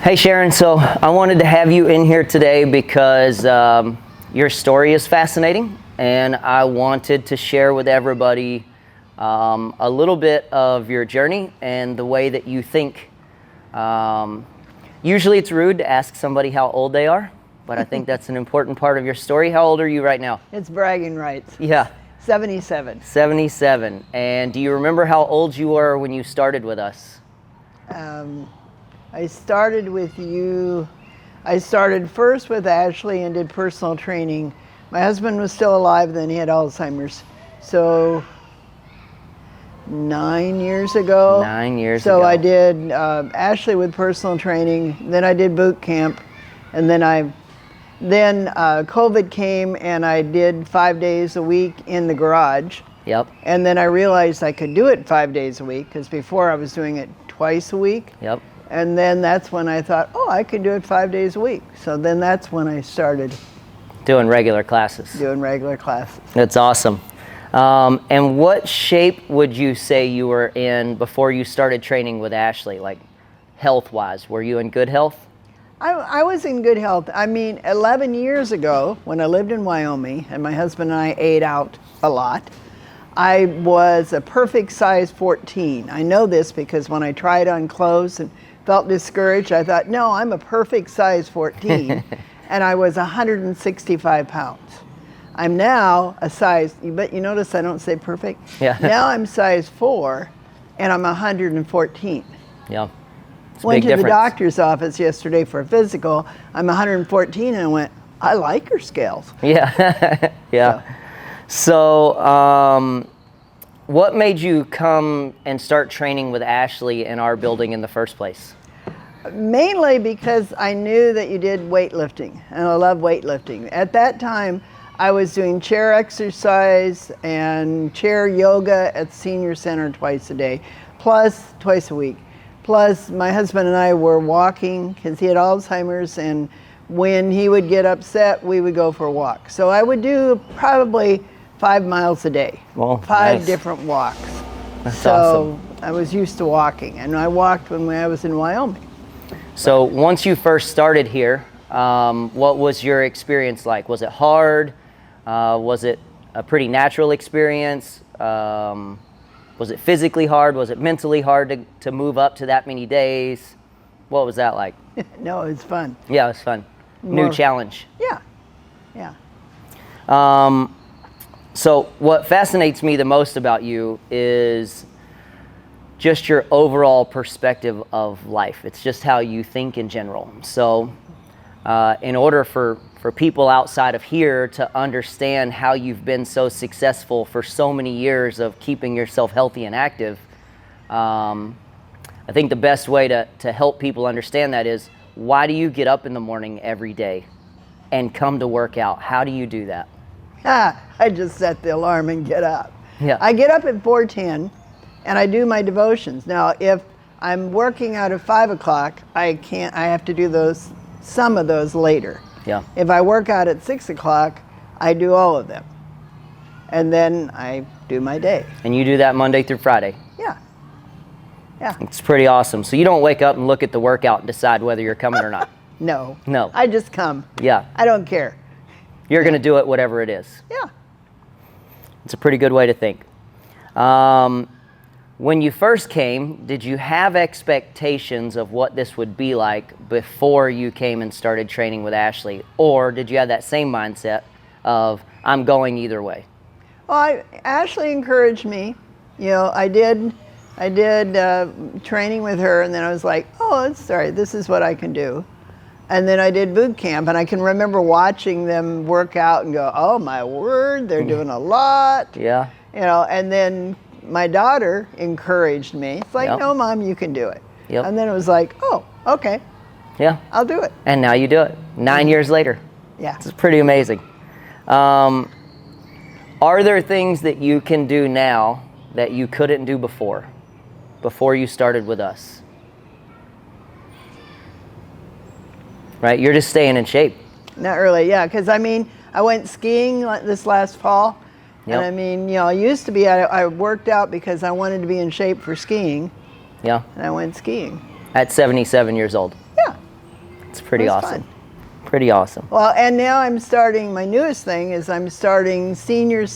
Hey Sharon, so I wanted to have you in here today because your story is fascinating, and I wanted to share with everybody a little bit of your journey and the way that you think. Usually it's rude to ask somebody how old they are, but I think that's an important part of your story. How old are you right now? It's bragging rights. Yeah. 77. 77. And do you remember how old you were when you started with us? I started with you. I started first with Ashley and did personal training. My husband was still alive then, he had Alzheimer's. So 9 years ago. 9 years ago. So I did Ashley with personal training, then I did boot camp, and then COVID came and I did 5 days a week in the garage. Yep. And then I realized I could do it 5 days a week, because before I was doing it twice a week. Yep. And then that's when I thought, oh, I can do it 5 days a week. So then that's when I started Doing regular classes. doing regular classes. That's awesome. And what shape would you say you were in before you started training with Ashley, like health-wise? Were you in good health? I was in good health. I mean, 11 years ago, when I lived in Wyoming, and my husband and I ate out a lot, I was a perfect size 14. I know this because when I tried on clothes and felt discouraged, I thought, no, I'm a perfect size 14. And I was 165 pounds. I'm now a size, but you notice I don't say perfect? Yeah. Now I'm size 4, and I'm 114. Yeah. It's a Went big to difference. the doctor's office yesterday for a physical. I'm 114, and I went, I like her scales. Yeah. Yeah. So, what made you come and start training with Ashley in our building in the first place? Mainly because I knew that you did weightlifting, and I love weightlifting. At that time, I was doing chair exercise and chair yoga at the senior center twice a day, plus twice a week. Plus, my husband and I were walking because he had Alzheimer's, and when he would get upset, we would go for a walk. So I would do probably 5 miles a day, Well, 5 nice. different walks. That's So awesome. I was used to walking, and I walked when I was in Wyoming. So once you first started here, what was your experience like? Was it hard? Was it a pretty natural experience? Was it physically hard? Was it mentally hard to move up to that many days? What was that like? No, it's fun. Yeah, it was fun. New More- challenge. Yeah, yeah. So what fascinates me the most about you is just your overall perspective of life. It's just how you think in general. So in order for people outside of here to understand how you've been so successful for so many years of keeping yourself healthy and active, I think the best way to help people understand that is, why do you get up in the morning every day and come to work out? How do you do that? I just set the alarm and get up. Yeah. I get up at 4:10 and I do my devotions. Now, if I'm working out at 5 o'clock, I have to do some of those later. Yeah. If I work out at 6 o'clock, I do all of them. And then I do my day. And you do that Monday through Friday. Yeah. Yeah. It's pretty awesome. So you don't wake up and look at the workout and decide whether you're coming or not. No. No. I just come. Yeah. I don't care. You're going to do it whatever it is. Yeah. It's a pretty good way to think. When you first came, did you have expectations of what this would be like before you came and started training with Ashley? Or did you have that same mindset of, I'm going either way? Well, Ashley encouraged me. You know, I did training with her, and then I was like, oh, it's all right, this is what I can do. And then I did boot camp, and I can remember watching them work out and go, oh my word, they're doing a lot. Yeah. You know, and then my daughter encouraged me. It's like, Yep. no, Mom, you can do it. Yep. And then it was like, oh, okay, Yeah. I'll do it. And now you do it. 9 years later. Yeah. It's pretty amazing. Are there things that you can do now that you couldn't do before you started with us? Right? You're just staying in shape. Not really, yeah, because I mean, I went skiing this last fall. Yep. And I mean, you know, I used to be, I worked out because I wanted to be in shape for skiing. Yeah. And I went skiing. At 77 years old. Yeah. It's pretty It was awesome. fun. Pretty awesome. Well, and now I'm starting, my newest thing is I'm starting senior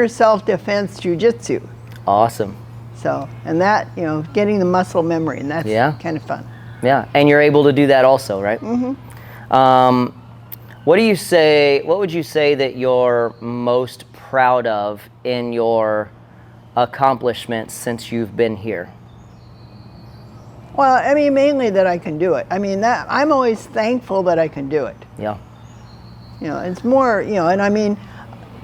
self-defense jiu-jitsu. Awesome. So, and that, you know, getting the muscle memory, and that's Yeah. kind of fun. Yeah, and you're able to do that also, right? What would you say that you're most proud of in your accomplishments since you've been here? Well, I mean, mainly that I can do it. I mean, that I'm always thankful that I can do it. Yeah. You know, it's more, you know, and I mean,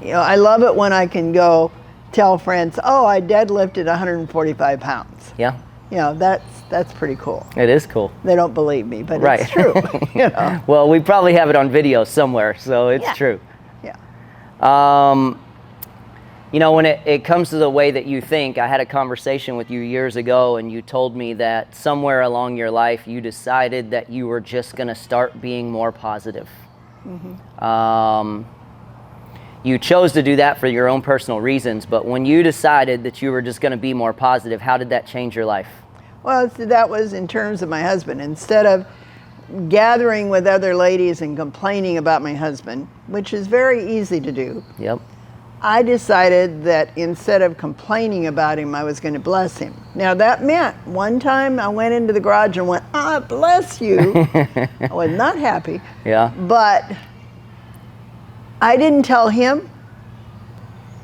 you know, I love it when I can go tell friends, oh, I deadlifted 145 pounds. Yeah. You know, that's pretty cool. It is cool. They don't believe me, but Right. it's true. You know. Well, we probably have it on video somewhere, so it's Yeah. true. Yeah. You know, when it comes to the way that you think, I had a conversation with you years ago, and you told me that somewhere along your life you decided that you were just going to start being more positive. You chose to do that for your own personal reasons, but when you decided that you were just going to be more positive, how did that change your life? Well, that was in terms of my husband. Instead of gathering with other ladies and complaining about my husband, which is very easy to do, Yep. I decided that instead of complaining about him, I was going to bless him. Now that meant one time I went into the garage and went, "Ah, bless you." I was not happy. Yeah. But I didn't tell him,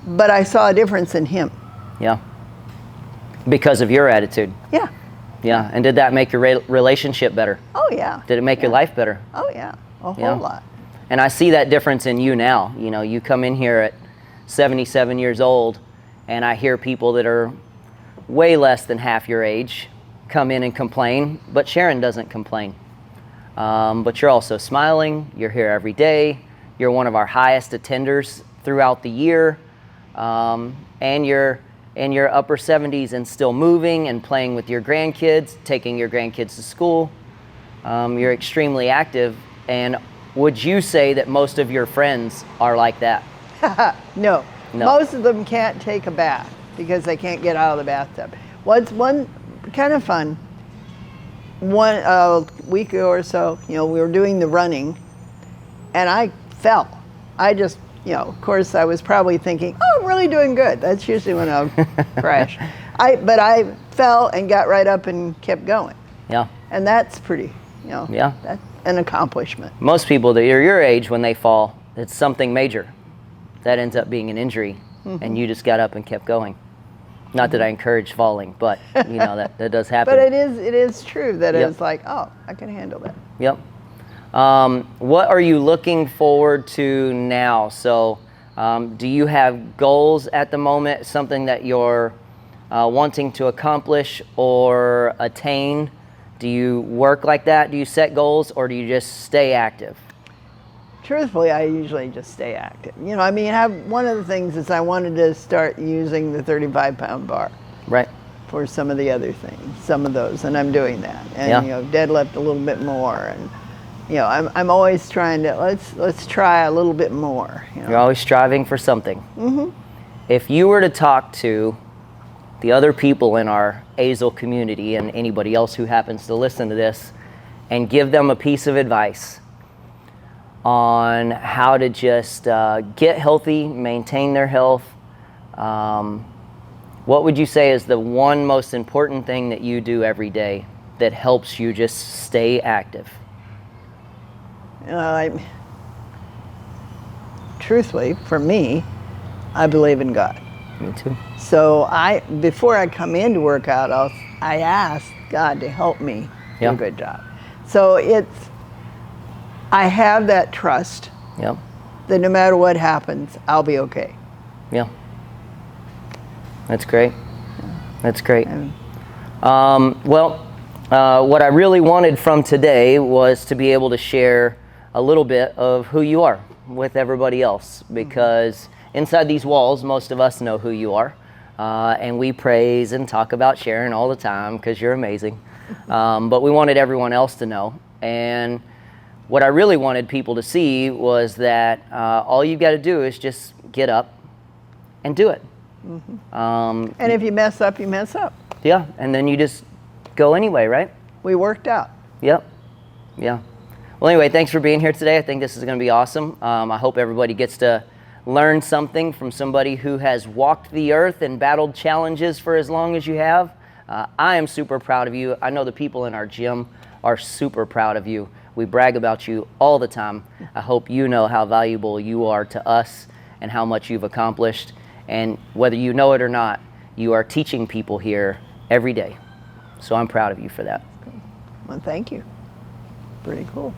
but I saw a difference in him. Yeah. Because of your attitude. Yeah. Yeah. And did that make your relationship better? Oh yeah. Did it make your life better? Oh yeah. A whole Yeah. lot. And I see that difference in you now. You know, you come in here at 77 years old, and I hear people that are way less than half your age come in and complain, but Sharon doesn't complain. But you're also smiling, you're here every day, you're one of our highest attenders throughout the year, and you're in your upper 70s and still moving and playing with your grandkids, taking your grandkids to school. You're extremely active, and would you say that most of your friends are like that? No. No. Most of them can't take a bath because they can't get out of the bathtub. What's one kind of fun, one week or so, you know, we were doing the running and I fell. I just, you know, of course I was probably thinking, oh, I'm really doing good. That's usually when I'll crash. But I fell and got right up and kept going. Yeah. And that's pretty, you know, Yeah. that's an accomplishment. Most people that are your age, when they fall, it's something major. That ends up being an injury, and you just got up and kept going. Not that I encourage falling, but you know that does happen. But it is true that Yep. it's like, oh, I can handle that. Yep. What are you looking forward to now? So, do you have goals at the moment? Something that you're wanting to accomplish or attain? Do you work like that? Do you set goals, or do you just stay active? Truthfully, I usually just stay active. You know, I mean, one of the things is I wanted to start using the 35-pound bar Right. for some of the other things, some of those, and I'm doing that. And Yeah. you know, deadlift a little bit more, and you know, I'm always trying to let's try a little bit more. You know? You're always striving for something. Mm-hmm. If you were to talk to the other people in our azle community and anybody else who happens to listen to this and give them a piece of advice on how to just get healthy, maintain their health, what would you say is the one most important thing that you do every day that helps you just stay active? You know, truthfully, for me, I believe in God. Me too. So before I come in to work out, I ask God to help me do Yeah. a good job. So I have that trust Yep. that no matter what happens, I'll be okay. Yeah. That's great. That's great. And What I really wanted from today was to be able to share a little bit of who you are with everybody else, because inside these walls, most of us know who you are, and we praise and talk about Sharon all the time because you're amazing. But we wanted everyone else to know, and what I really wanted people to see was that all you got to do is just get up and do it. and if you mess up, you mess up. Yeah, and then you just go anyway, right? We worked out. Yep. Yeah. Well, anyway, thanks for being here today. I think this is going to be awesome. I hope everybody gets to learn something from somebody who has walked the earth and battled challenges for as long as you have. I am super proud of you. I know the people in our gym are super proud of you. We brag about you all the time. I hope you know how valuable you are to us and how much you've accomplished. And whether you know it or not, you are teaching people here every day. So I'm proud of you for that. Well, thank you. Pretty cool.